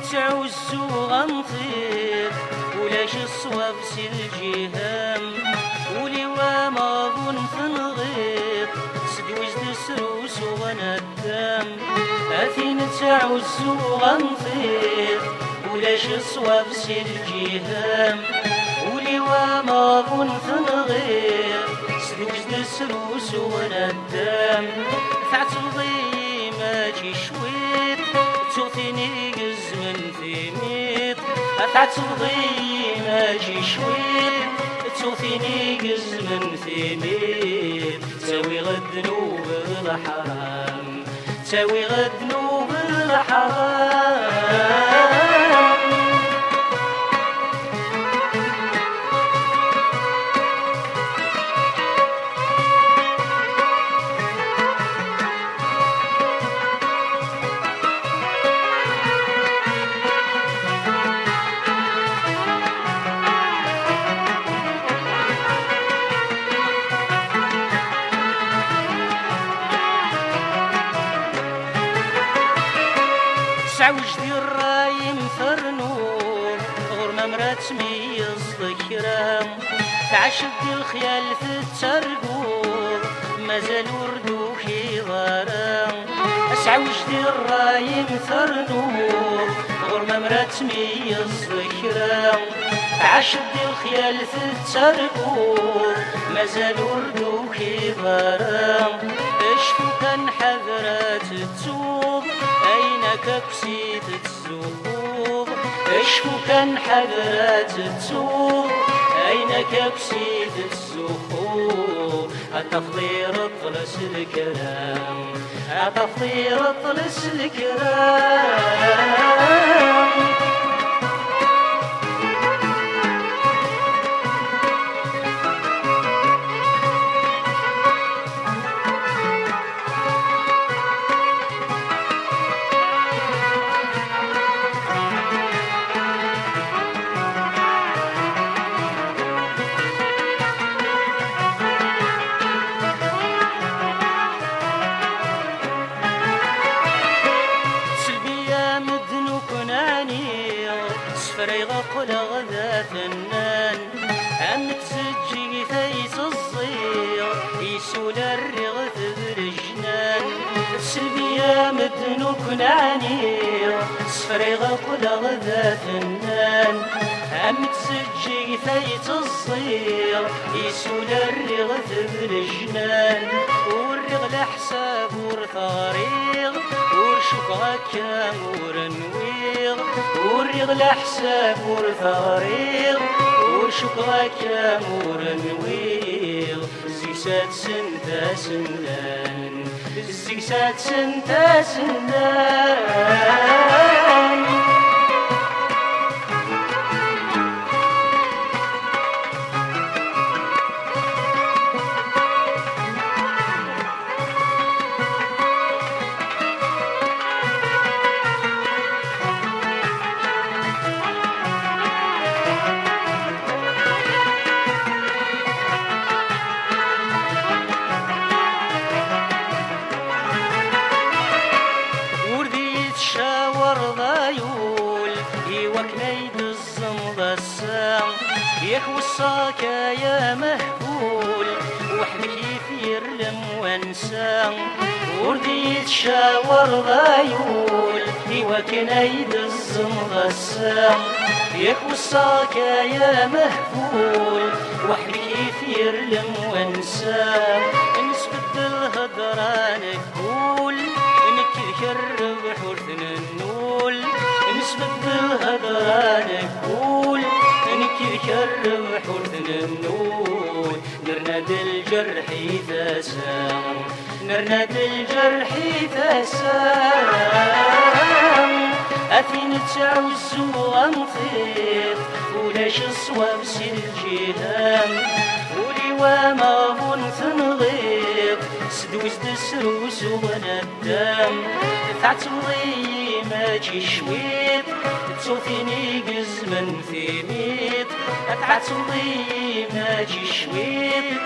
نتعوزو غنطير ولاش الصواب سي الجهام ولي ما ظن تنغيط سدوز دسروس وغندام اثي نتعوزو غنطير ولاش الصواب سي الجهام ولي ما ظن تنغيط سدوز دسروس وغندام تعتضي ماشي شويط توثيني من ثميط تعتضي ماشي شويط توثيني من ثميط تساوي غد نوب الحرام تساوي غد نوب الحرام عوج دي الراي مفرنور غور ما مرات تميز ذكرام تعشق دي الخيال في الترقور مازال وردو كي ضرام عوج دي الراي مفرنور غور ما مرات تميز ذكرام عشق دي الخيال في الترقور مازال وردو كي ضرام اشكو كان حذرات التوب أينك كسيت الزخوض اشكو كان حذرات التوب أينك كسيت الزخوض التفضير طلس الكلام التفضير طلس الكلام فريغ قلغ ذا فنان عمك سجي ثيس الصير يسول الرغث بالجنان سلبيا مدنو كنانير فريغ قلغ ذا فنان عمك سجي ثيس الصير يسول الرغث بالجنان والرغ لحساب ورثغريغ ورشوف كامور نويغ ورغ لحساب ورثغريغ ورشوف كامور نويغ زيسات سنتا سنان زيسات سنتا سنان وكنيد الزمض السام يخوصاك يا مهبول وحدك يثير لم وانسام وردي يتشاور ضايول وكنيد الزمض السام يخوصاك يا مهبول وحدك يثير لم وانسام نسبة الهضران نقول انك تكرب حورثنا النول نسبة الهضران نقول انك تكرب حورثنا النول نرناد الجرح ثاسام نرناد الجرح ثاسام اثين تعوزو غنطيط ولاش الصواب سي الجهام ولي وما ظن تنغيط سدوز دسروس وغندام تعتضي ماشي شويط توثيني من ثميط تعتضي ماشي شويط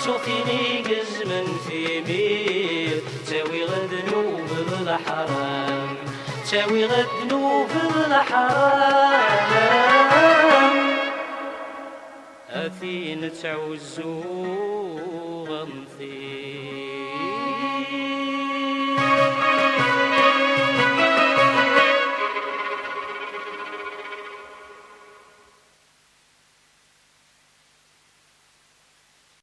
توثيني من ثميط تساوي غد نوب الحرام تاوي غدنو في الحرام أثين تعوزو غمثي